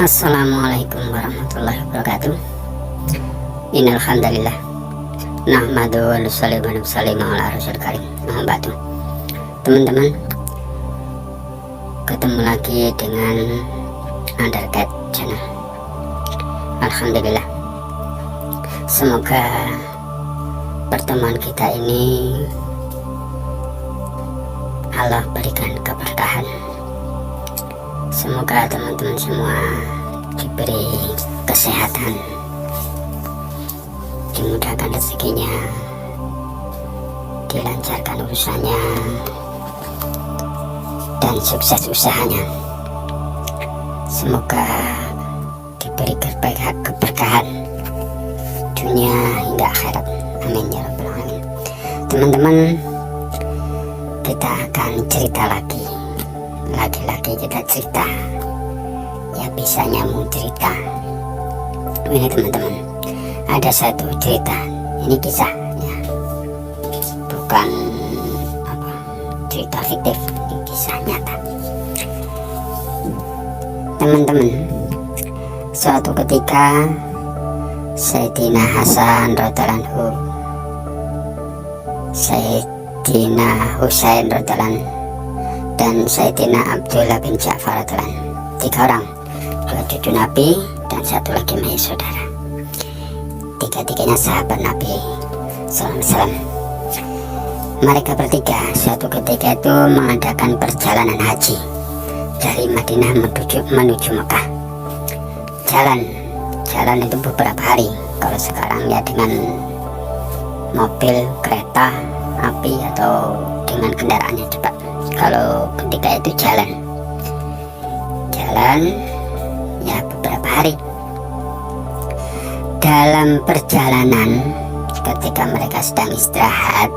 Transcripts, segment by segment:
Assalamualaikum warahmatullahi wabarakatuh. Innal hamdalillah nahmadu wa nusalli wa nusallimu ala rasul karim. Amma ba'du. Teman-teman, ketemu lagi dengan Undercat Channel. Alhamdulillah, semoga pertemuan kita ini Allah berikan keberkahan. Semoga teman-teman semua diberi kesehatan, dimudahkan rezekinya, dilancarkan urusannya, dan sukses usahanya. Semoga diberi keberkahan dunia hingga akhirat. Amin ya rabbal alamin. Teman-teman, kita akan cerita lagi. Lagi-lagi kita cerita, ya bisa nyambung cerita. Ini teman-teman, ada satu cerita, ini kisah ya, bukan cerita fiktif, ini kisah nyata. Teman-teman, suatu ketika Sayyidina Hasan radhiyallahu anhu, Sayyidina Husain radhiyallahu anhu, dan Sayyidina Abdullah bin Ja'far radhiyallahu anhu, 3 orang, 2 cucu Nabi dan 1 lagi mahi saudara. 3-tiganya sahabat Nabi SAW. Mereka bertiga suatu ketika itu mengadakan perjalanan haji dari Madinah menuju Mekah. Jalan itu beberapa hari. Kalau sekarang ya dengan mobil, kereta api, atau dengan kendaraan yang cepat. Kalau ketika itu jalan ya beberapa hari. Dalam perjalanan, ketika mereka sedang istirahat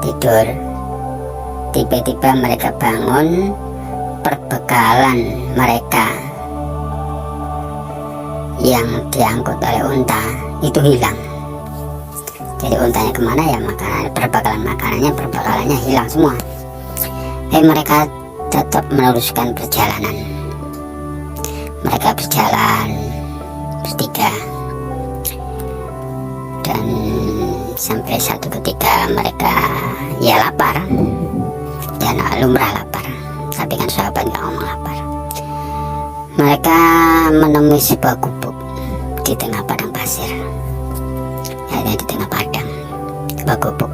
tidur, tiba-tiba mereka bangun, perbekalan mereka yang diangkut oleh unta itu hilang. Jadi untanya kemana ya, perbekalannya hilang semua. Mereka tetap meneruskan perjalanan. Mereka berjalan bertiga, dan sampai satu ketika mereka ya lapar, dan lumrah lapar, tapi kan sahabat nggak ngomong lapar. Mereka menemui sebuah gubuk di tengah padang pasir, di tengah padang, sebuah gubuk.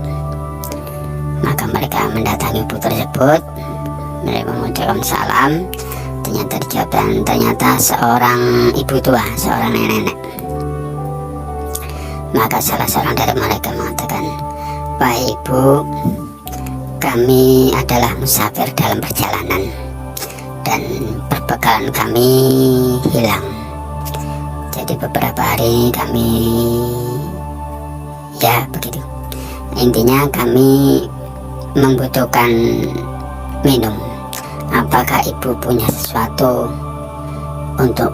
Maka mereka mendatangi gubuk tersebut. Mereka mengucapkan salam. Ternyata dijawab, dan ternyata seorang ibu tua, seorang nenek. Maka salah seorang dari mereka mengatakan, "Wahai ibu, kami adalah musafir dalam perjalanan dan perbekalan kami hilang. Jadi beberapa hari kami ya begitu. Intinya kami membutuhkan minum. Apakah ibu punya sesuatu untuk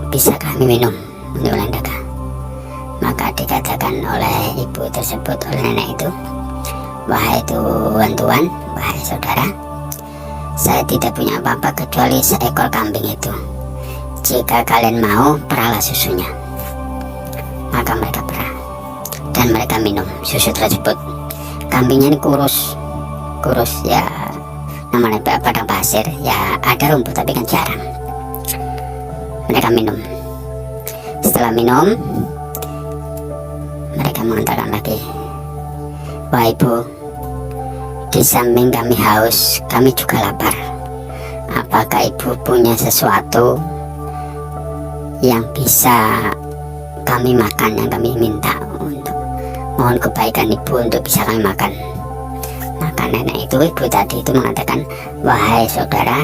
bisa kami minum untuk menandakan?" Maka dikatakan oleh ibu tersebut, oleh nenek itu, "Wahai tuan-tuan, wahai saudara, saya tidak punya apa-apa kecuali seekor kambing itu. Jika kalian mau, peralah susunya." Maka mereka perah, dan mereka minum susu tersebut. Kambingnya ini kurus ya, namanya padang pasir ya, ada rumput tapi kan jarang. Mereka minum. Setelah minum, mereka mengatakan lagi, "Wahai ibu, di samping kami haus, kami juga lapar. Apakah ibu punya sesuatu yang bisa kami makan, yang kami minta untuk mohon kebaikan ibu untuk bisa kami makan?" Maka nenek itu, ibu tadi itu mengatakan, "Wahai saudara,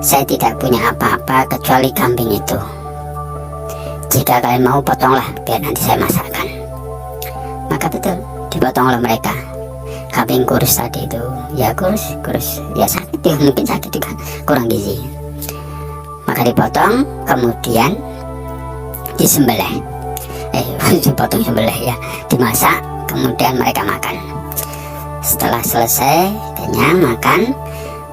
saya tidak punya apa-apa kecuali kambing itu. Jika kalian mau, potonglah biar nanti saya masakkan." Maka betul, dipotong oleh mereka. Kambing kurus tadi itu ya, kurus ya, sakit ya, mungkin sakit juga, kurang gizi. Maka dipotong, kemudian disembelih, dipotong sembelih ya, dimasak, kemudian mereka makan. Setelah selesai kenyang makan,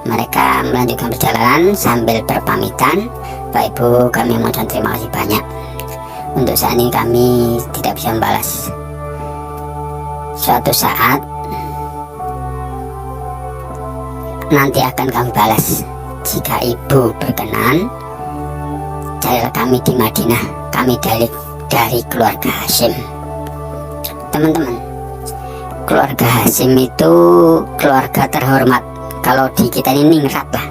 mereka melanjutkan perjalanan sambil berpamitan. Pak Ibu, kami mengucapkan terima kasih banyak. Untuk saat ini kami tidak bisa membalas. Suatu saat nanti akan kami balas. Jika Ibu berkenan, carilah kami di Madinah. Kami dari keluarga Hashim. Teman-teman, keluarga Hashim itu keluarga terhormat. Kalau di kita ini ningrat lah,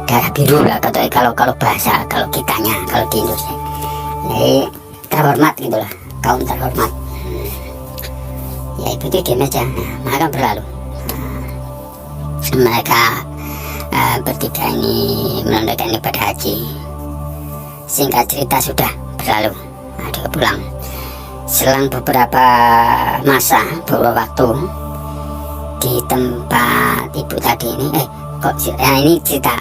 darah biru lah kalau bahasa, kalau kitanya, kalau di Indonesia jadi terhormat gitulah, kaum terhormat. Ya Ibu itu diam aja. Maka berlalu mereka bertiga ini menunaikan ibadah haji. Singkat cerita sudah berlalu, ada pulang. Selang beberapa masa, beberapa waktu di tempat Ibu tadi ini, ini cerita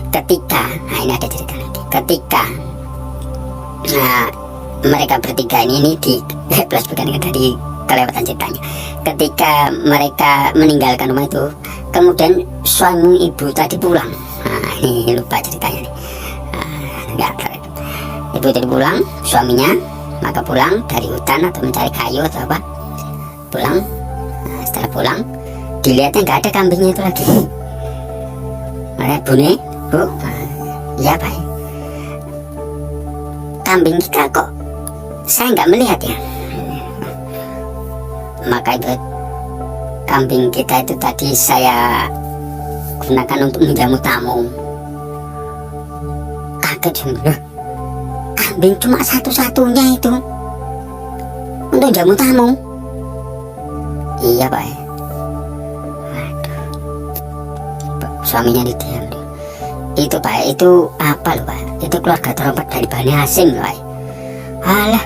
ketika, ini ada cerita lagi. Ketika mereka bertiga ini di plus bukan dari kelewatan ceritanya. Ketika mereka meninggalkan rumah itu, kemudian suami Ibu tadi pulang. Ini lupa ceritanya nih. Ibu tadi pulang, suaminya maka pulang dari hutan atau mencari kayu atau apa, pulang. Setelah pulang dilihatnya nggak ada kambingnya itu lagi. Bune, Bu, iya Pak, kambing kita kok saya nggak melihat ya. Maka itu kambing kita itu tadi saya gunakan untuk menjamu tamu. Kaget loh, kambing cuma satu-satunya itu untuk jamu tamu. Iya Pak. Waduh, suaminya didiam. Itu Pak, itu apa loh Pak? Itu keluarga terhormat dari Bani Hashim loh Pak. Alah,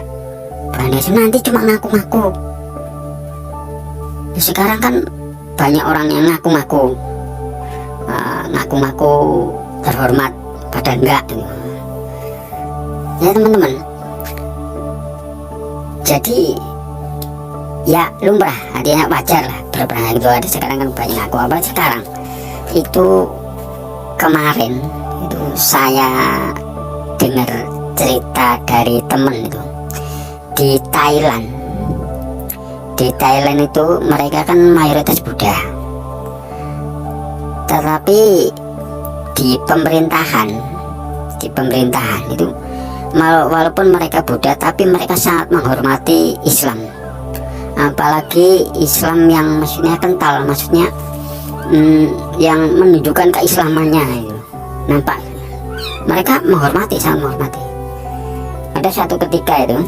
Bani Hashim nanti cuma ngaku-ngaku. Sekarang kan banyak orang yang ngaku-ngaku terhormat, padahal enggak. Ya teman-teman, jadi ya lumrah, artinya wajar lah berperang itu ada. Sekarang kan banyak ngaku apa sekarang. Itu kemarin itu saya dengar cerita dari temen itu di Thailand. Di Thailand itu mereka kan mayoritas Buddha, tetapi di pemerintahan itu walaupun mereka Buddha tapi mereka sangat menghormati Islam, apalagi Islam yang maksudnya kental, maksudnya yang menunjukkan keislamannya itu nampak. Mereka menghormati, sangat menghormati. Ada suatu ketika itu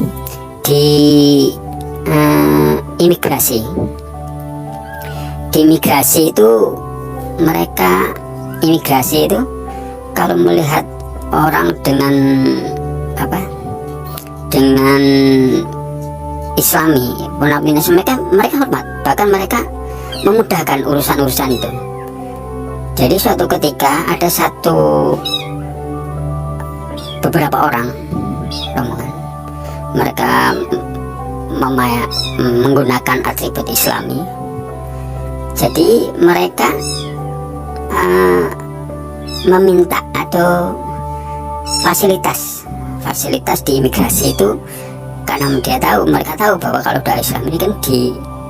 di imigrasi itu mereka imigrasi itu kalau melihat orang dengan Islami, mereka hormat, bahkan mereka memudahkan urusan-urusan itu. Jadi suatu ketika ada beberapa orang rombongan, mereka menggunakan atribut Islami. Jadi mereka meminta atau fasilitas di imigrasi itu, karena mereka tahu bahwa kalau udah Islam ini kan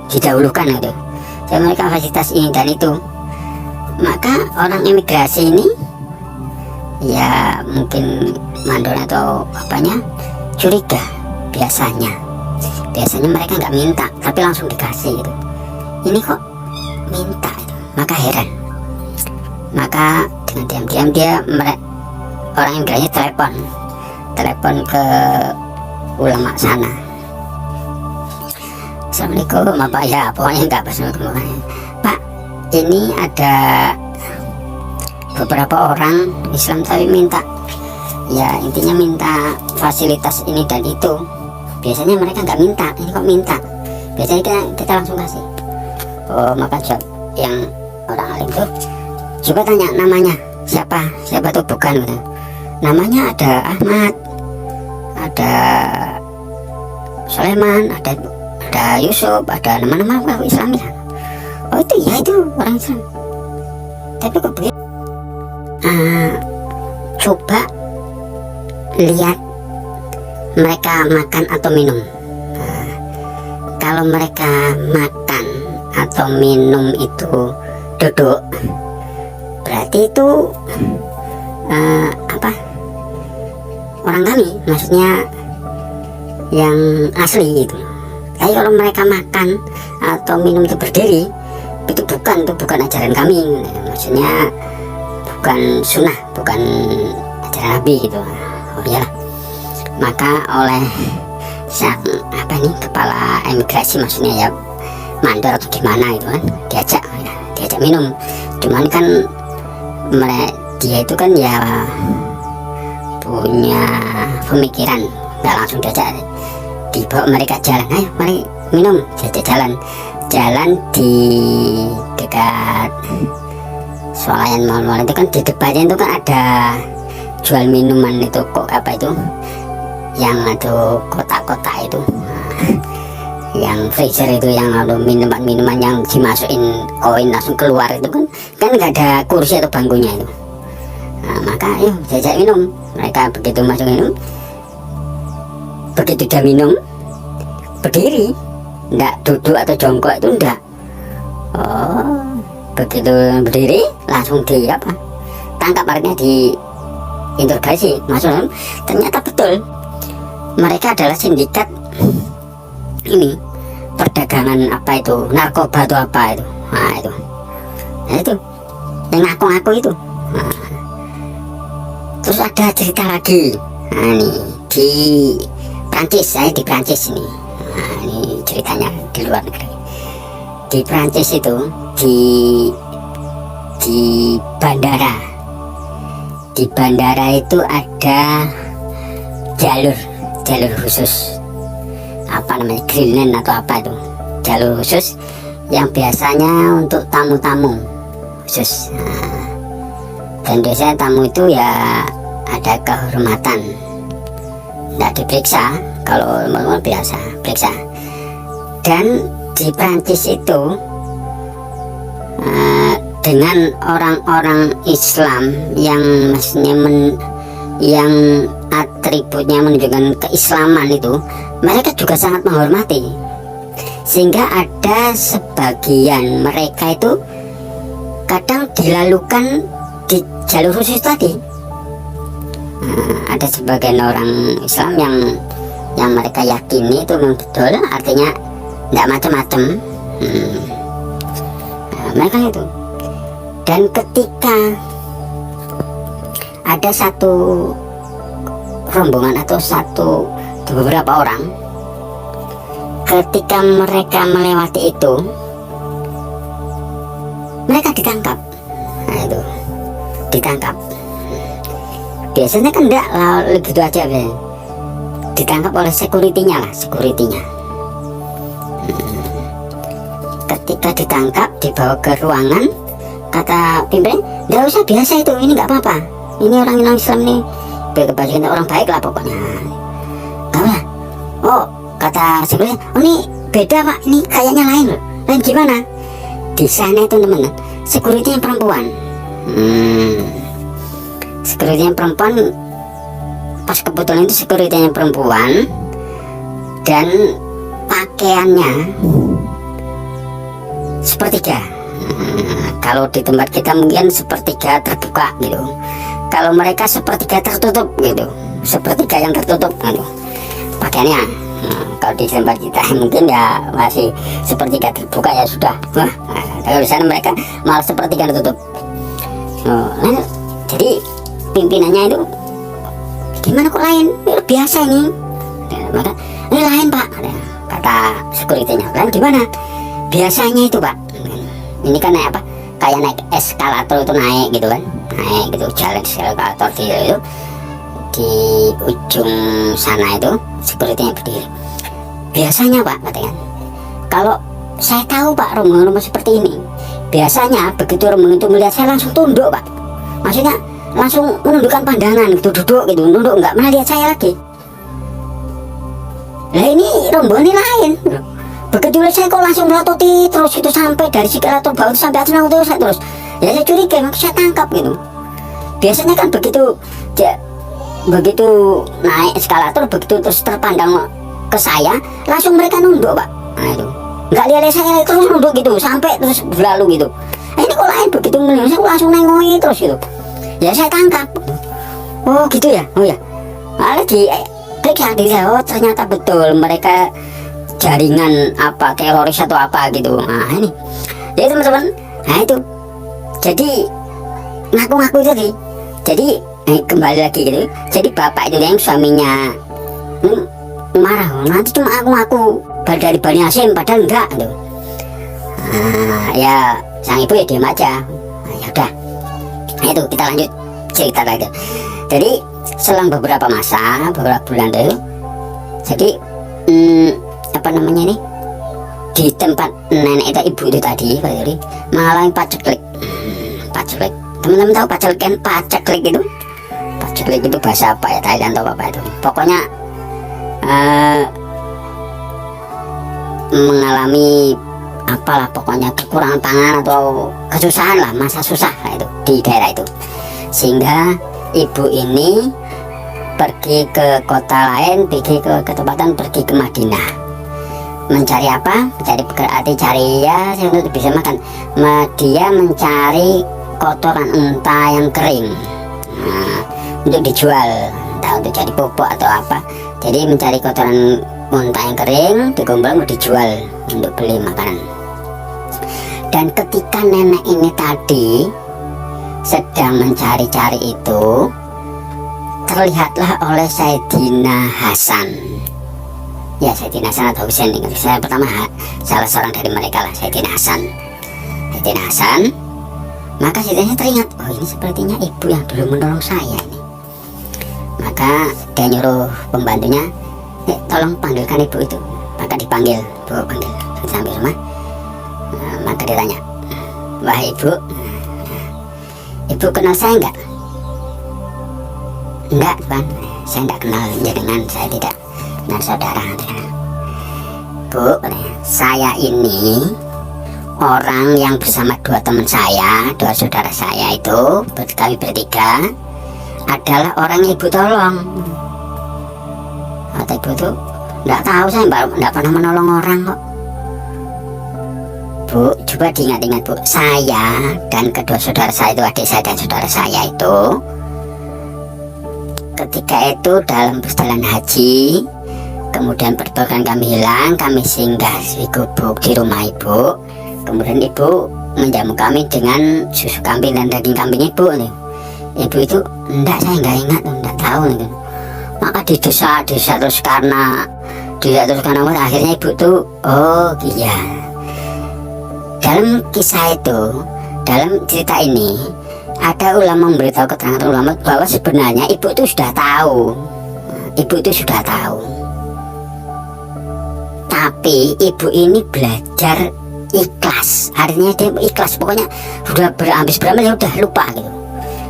didahulukan gitu. Jadi mereka fasilitas ini dan itu. Maka orang imigrasi ini ya mungkin mandor atau apanya curiga. Biasanya mereka nggak minta tapi langsung dikasih gitu. Ini kok minta gitu. Maka heran. Maka dengan diam-diam orang imigrasi telepon ke ulama sana. Assalamualaikum Pak, ya pokoknya nggak pas Pak, ini ada beberapa orang Islam tapi minta, ya intinya minta fasilitas ini dan itu. Biasanya mereka nggak minta, ini kok minta. Biasanya kita langsung kasih. Oh, maka yang orang alim tuh juga tanya namanya siapa tuh, bukan gitu. Namanya ada Ahmad, ada Sulaiman, ada Yusuf, ada nama-nama Islam ya. Oh itu ya, itu orang Islam. Tapi kok begitu? Coba lihat mereka makan atau minum. Kalau mereka makan atau minum itu duduk, berarti itu orang kami, maksudnya yang asli itu. Tapi kalau mereka makan atau minum itu berdiri, itu bukan ajaran kami, maksudnya bukan sunnah, bukan ajaran Nabi gitu. Oh ya, maka oleh sang kepala imigrasi, maksudnya ya mandor atau gimana itu kan, diajak minum. Cuman kan dia itu kan ya punya pemikiran, nggak langsung diajak, dibawa mereka jalan, ayo mari minum, diajak jalan di dekat swalayan mal-mal itu kan, di depannya itu kan ada jual minuman itu, kok apa itu yang ada kotak-kotak itu, yang freezer itu, yang ada minuman yang dimasukin koin langsung keluar itu kan nggak ada kursi atau bangkunya itu. Nah, maka yuk jajak minum. Mereka begitu masuk minum, begitu dia minum berdiri, nggak duduk atau jongkok, itu enggak. Oh, begitu berdiri langsung tangkap, artinya di interogasi, masuk. Ternyata betul mereka adalah sindikat ini, perdagangan apa itu, narkoba atau apa itu. Nah itu yang ngaku-ngaku itu. Terus ada cerita lagi, nih di Prancis, saya di Prancis ini. Ini ceritanya di luar negeri. Di Prancis itu di bandara itu ada jalur khusus, apa namanya, green lane atau apa itu, jalur khusus yang biasanya untuk tamu-tamu khusus. Dan biasanya tamu itu ya ada kehormatan, tidak diperiksa. Kalau normal biasa periksa. Dan di Prancis itu dengan orang-orang Islam yang maksudnya yang atributnya menunjukkan keislaman itu, mereka juga sangat menghormati, sehingga ada sebagian mereka itu kadang dilalukan di jalur khusus tadi. Ada sebagian orang Islam yang mereka yakini itu memang betul, artinya tidak macam-macam. Mereka itu. Dan ketika ada satu rombongan atau beberapa orang, ketika mereka melewati itu, mereka ditangkap. Nah itu, ditangkap. Biasanya kan enggak gitu aja, ditangkap oleh sekuritinya. Ketika ditangkap, dibawa ke ruangan, kata pimpinan, nggak usah, biasa itu, ini nggak apa-apa, ini orang Islam nih, kebajikan orang baik lah pokoknya, nggak apa. Oh, kata sekuritinya, oh ini beda pak, ini kayaknya lain gimana? Di sana itu teman-teman, sekuritinya perempuan. Sekuritinya perempuan, pas kebetulan itu sekuritinya perempuan, dan pakaiannya sepertiga. Kalau di tempat kita mungkin sepertiga terbuka gitu, kalau mereka sepertiga tertutup gitu, sepertiga yang tertutup gitu pakaiannya. Kalau di tempat kita mungkin ya masih sepertiga terbuka, ya sudah. Kalau di sana mereka malah sepertiga tertutup. Jadi pimpinannya itu, gimana kok lain? Biasa ini. Maka ini lain pak, kata sekuritinya. Lain gimana? Biasanya itu pak, ini kan naik apa? Kayak naik eskalator itu, naik gitu kan, naik gitu, jalan eskalator di ujung sana itu sekuritinya berdiri. Biasanya pak, katanya, kalau saya tahu pak rombongan seperti ini, biasanya begitu rombongan itu melihat saya langsung tunduk pak, maksudnya langsung menundukkan pandangan gitu, duduk gitu, nunduk, nggak pernah lihat saya lagi. Nah ini rombongan ini lain. Begitu lihat saya kok langsung melototi terus itu, sampai dari eskalator bawah sampai atas terus Ya saya curiga, maka saya tangkap gitu. Biasanya kan begitu naik eskalator, begitu terus terpandang ke saya, langsung mereka nunduk Pak. Nah itu nggak lihat saya, terus nunduk gitu sampai terus berlalu gitu. Ini kok lain, begitu melihat saya langsung nengoki terus gitu. Ya saya tangkap. Oh gitu ya, oh ya. Malah di klik hati saya, oh ternyata betul mereka jaringan apa teroris atau apa gitu. Nah ini jadi teman-teman, nah itu jadi ngaku-ngaku tadi. Jadi kembali lagi gitu. Jadi bapak itu yang suaminya marah, nanti cuma aku dari Bani Hasyim, padahal enggak gitu. Nah, ya sang ibu ya diam aja. Nah, ya udah. Nah itu kita lanjut cerita lagi. Jadi selang beberapa masa, beberapa bulan dulu, jadi apa namanya ini, di tempat nenek itu, ibu itu tadi Pak Yuri mengalami paceklik. Paceklik, teman-teman tahu paceklik kan? Paceklik itu, paceklik itu bahasa apa ya, Thailand atau apa itu, pokoknya mengalami apalah, pokoknya kekurangan pangan atau kesusahan lah, masa susah lah itu di daerah itu, sehingga ibu ini pergi ke kota lain, pergi ke ketempatan, pergi ke Madinah, mencari apa? Mencari pekerjaan, cari ya saya untuk bisa makan. Dia mencari kotoran unta yang kering, nah, untuk dijual, entah untuk jadi pupuk atau apa. Jadi mencari kotoran unta yang kering, dikumpulkan untuk dijual, untuk beli makanan. Dan ketika nenek ini tadi sedang mencari-cari itu, terlihatlah oleh Sayyidina Hasan. Ya Sayyidina Hasan atau Husain, saya pertama salah seorang dari mereka lah, Sayyidina Hasan. Sayyidina Hasan, maka Sayyidina teringat, oh ini sepertinya ibu yang dulu menolong saya ini. Maka dia nyuruh pembantunya, tolong panggilkan ibu itu. Maka dipanggil, bu panggil sampai rumah. Maka ditanya, wah ibu kenal saya enggak? Enggak Tuan, saya enggak kenal jenengan, saya tidak kenal saudara. Bu, saya ini orang yang bersama dua teman saya, dua saudara saya itu, kami bertiga adalah orang yang ibu tolong. Kata ibu tuh, enggak tahu, saya enggak pernah menolong orang kok. Bu, coba diingat-ingat Bu, saya dan kedua saudara saya itu, adik saya dan saudara saya itu, ketika itu dalam perjalanan haji, kemudian pertolongan kami hilang, kami singgah di gubuk di rumah ibu, kemudian ibu menjamu kami dengan susu kambing dan daging kambing ibu nih. Ibu itu, enggak, saya enggak ingat, enggak tahu nih. Maka didesa terus karena akhirnya ibu tuh, oh iya. Dalam kisah itu, dalam cerita ini, ada ulama memberitahu, keterangan ulama bahwa sebenarnya ibu itu sudah tahu. Ibu itu sudah tahu. Tapi ibu ini belajar ikhlas. Artinya dia ikhlas, pokoknya sudah berambis beramal ya udah lupa gitu.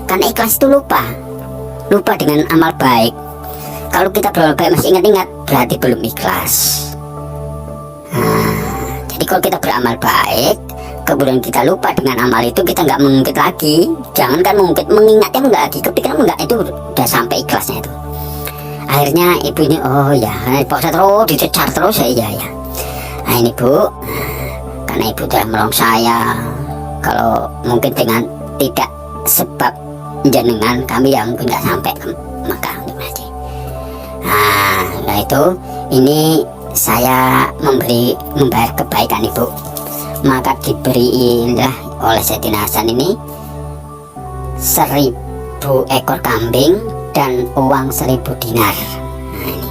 Karena ikhlas itu lupa dengan amal baik. Kalau kita beramal baik masih ingat-ingat, berarti belum ikhlas. Jadi kalau kita beramal baik, kemudian kita lupa dengan amal itu, kita nggak mengungkit lagi. Jangankan mengungkit, mengingatnya nggak lagi, kepikiran nggak, itu udah sampai ikhlasnya itu. Akhirnya ibu ini, oh ya, paksa terus, dicecar terus ya. Nah ini Bu, karena ibu telah menolong saya, kalau mungkin dengan tidak sebab jenengan kami yang mungkin nggak sampai ke Mekah untuk haji. Nah itu, ini saya membayar kebaikan ibu. Maka diberilah oleh Sayyidina Hasan ini 1000 ekor kambing dan uang 1000 dinar. Nah ini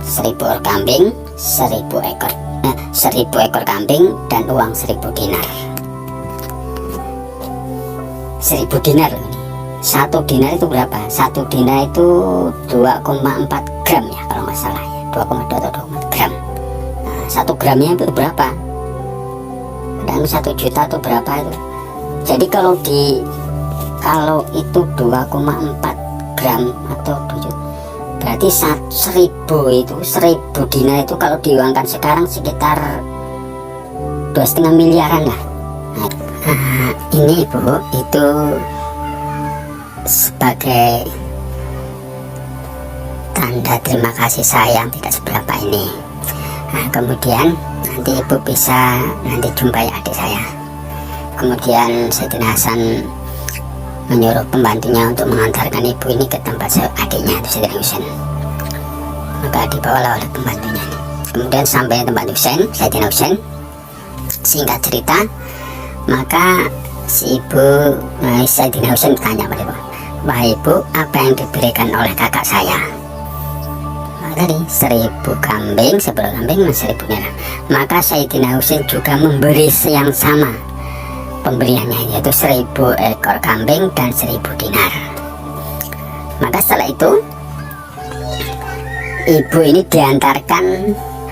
1000 ekor kambing, 1000 ekor kambing dan uang 1000 dinar. 1000 dinar. 1 dinar itu berapa? 1 dinar itu 2,4 gram ya kalau nggak salah ya, 2,2 atau 2,4 gram. 1 gramnya itu berapa? Dan 1 juta itu berapa itu? Jadi kalau itu 2,4 gram atau 7, berarti 1000 dinar itu kalau diuangkan sekarang sekitar 2,5 miliaran lah. Nah Ini Bu, itu sebagai tanda terima kasih saya yang tidak seberapa ini. Kemudian nanti Ibu bisa nanti jumpai adik saya. Kemudian Sayyidina Hasan menyuruh pembantunya untuk mengantarkan ibu ini ke tempat adiknya itu Sayyidina Husain. Maka dibawalah oleh pembantunya. Kemudian sampai tempat Sayyidina Husain, singkat cerita, maka si ibu Sayyidina Husain bertanya pada ibu, "Wahai ibu, apa yang diberikan oleh kakak saya?" Tadi 1000 kambing, 10 kambing, 1000 dinar. Maka Sayyidina Husain juga memberi yang sama pemberiannya, yaitu 1000 ekor kambing dan 1000 dinar. Maka setelah itu ibu ini diantarkan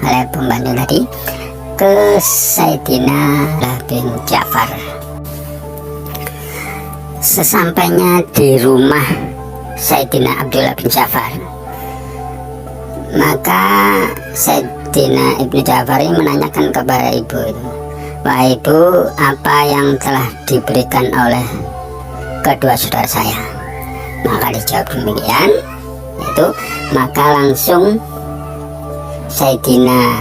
oleh pembantu tadi ke Sayyidina bin Ja'far. Sesampainya di rumah Sayyidina Abdullah bin Ja'far, maka Sayyidina Ibnu Ja'far ini menanyakan kepada ibu itu, "Wahai ibu, apa yang telah diberikan oleh kedua saudara saya?" Maka dijawab demikian, yaitu maka langsung Sayyidina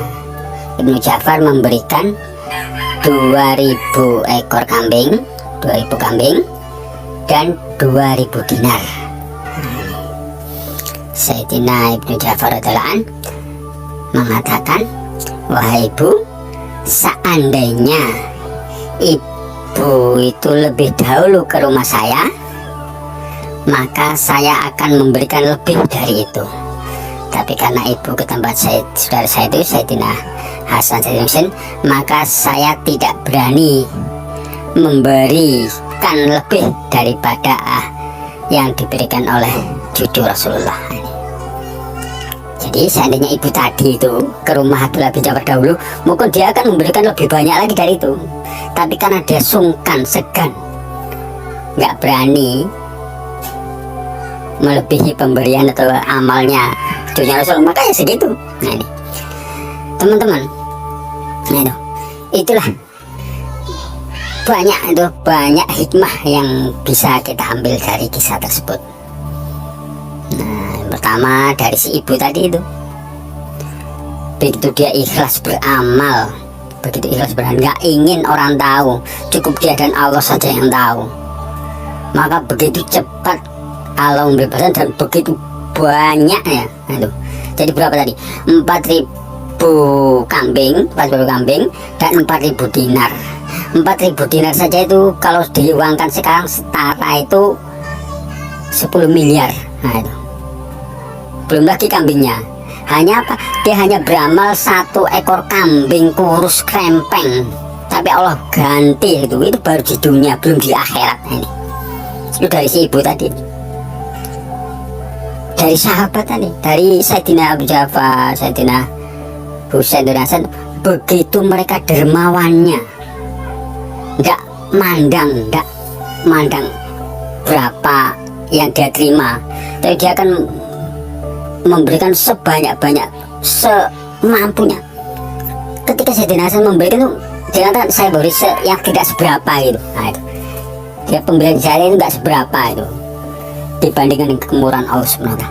Ibnu Ja'far memberikan 2000 ekor kambing, 2000 kambing dan 2000 dinar. Sayyidina Ibnu Ja'far radhiyallahu anhu mengatakan, "Wahai ibu, seandainya ibu itu lebih dahulu ke rumah saya, maka saya akan memberikan lebih dari itu. Tapi karena ibu ke tempat saudara saya itu Sayyidina Hasan Sayyidina Husain, maka saya tidak berani memberikan lebih daripada yang diberikan oleh cucu Rasulullah." Jadi seandainya ibu tadi itu ke rumah Abdullah bin Ja'far dahulu, mungkin dia akan memberikan lebih banyak lagi dari itu. Tapi karena dia sungkan, segan, nggak berani melebihi pemberian atau amalnya cucunya Rasul, makanya segitu. Nah ini teman-teman, nah itulah banyak hikmah yang bisa kita ambil dari kisah tersebut. Pertama dari si ibu tadi itu, begitu dia ikhlas beramal, begitu ikhlas beramal, nggak ingin orang tahu, cukup dia dan Allah saja yang tahu, maka begitu cepat Allah membebaskan dan begitu banyak ya. Nah, jadi berapa tadi? 4000 kambing, 40 kambing dan 4000 dinar. 4000 dinar saja itu kalau diuangkan sekarang setara itu 10 miliar. Nah itu belum lagi kambingnya. Hanya apa? Dia hanya beramal 1 ekor kambing kurus krempeng, tapi Allah ganti itu baru di dunia, belum di akhirat. Ini itu dari si ibu tadi, dari sahabat tadi, dari Sayyidina Abu Ja'far, Sayyidina Husain dan Hasan. Begitu mereka dermawannya, nggak mandang berapa yang dia terima, tapi dia akan memberikan sebanyak-banyak, semampunya. Ketika Sayyidina Hasan memberikan itu, dia katakan saya beri yang tidak seberapa gitu. Nah itu dia pemberian saya itu nggak seberapa itu dibandingkan dengan kemurahan Allah SWT.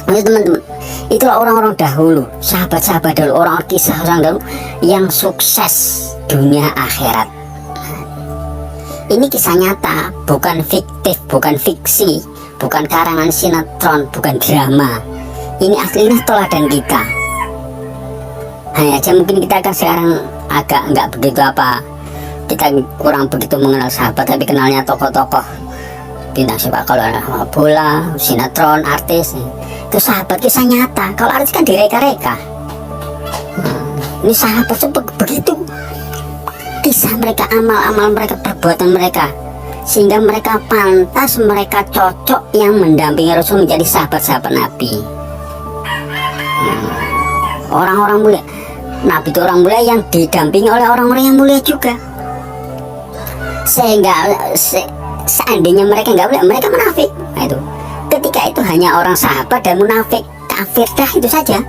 Nah teman-teman, itulah orang-orang dahulu, sahabat-sahabat dahulu, orang kisah orang dahulu yang sukses dunia akhirat. Ini kisah nyata, bukan fiktif, bukan fiksi, bukan karangan sinetron, bukan drama. Ini aslinya teladan kita. Hanya aja mungkin kita kan sekarang agak nggak begitu kita kurang begitu mengenal sahabat, tapi kenalnya tokoh-tokoh bintang sepak bola, sinetron, artis. Itu sahabat kisah nyata. Kalau artis kan direka-reka. Ini sahabat begitu kisah mereka, amal-amal mereka, perbuatan mereka, sehingga mereka pantas, mereka cocok yang mendampingi Rasul menjadi sahabat-sahabat Nabi. Orang-orang mulia, Nabi itu orang mulia yang didampingi oleh orang-orang yang mulia juga. Sehingga seandainya mereka nggak mulia, mereka munafik. Nah, itu ketika itu hanya orang sahabat dan munafik, kafir dah, itu saja.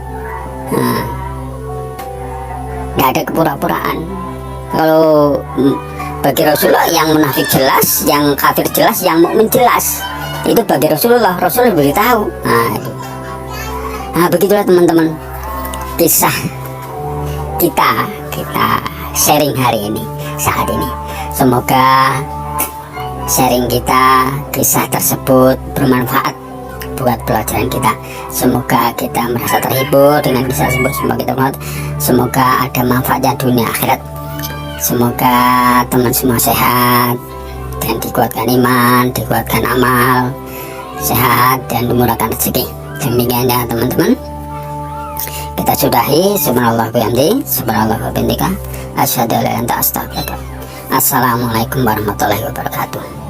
Nggak ada kepura-puraan. Kalau bagi Rasulullah, yang munafik jelas, yang kafir jelas, yang mukmin jelas. Itu bagi Rasulullah, Rasulullah beritahu. Nah, begitulah teman-teman kisah kita sharing hari ini, saat ini. Semoga sharing kita, kisah tersebut bermanfaat buat pelajaran kita. Semoga kita merasa terhibur dengan kisah tersebut. Semoga ada manfaatnya dunia akhirat. Semoga teman semua sehat dan dikuatkan iman, dikuatkan amal, sehat dan dimurahkan rezeki. Demikian ya teman-teman, kita sudahi. Subhanallah wa bihamdihi, subhanallah wa bihamdika, asyhadu an la ilaha illa anta, astaghfiruka. Assalamualaikum warahmatullahi wabarakatuh.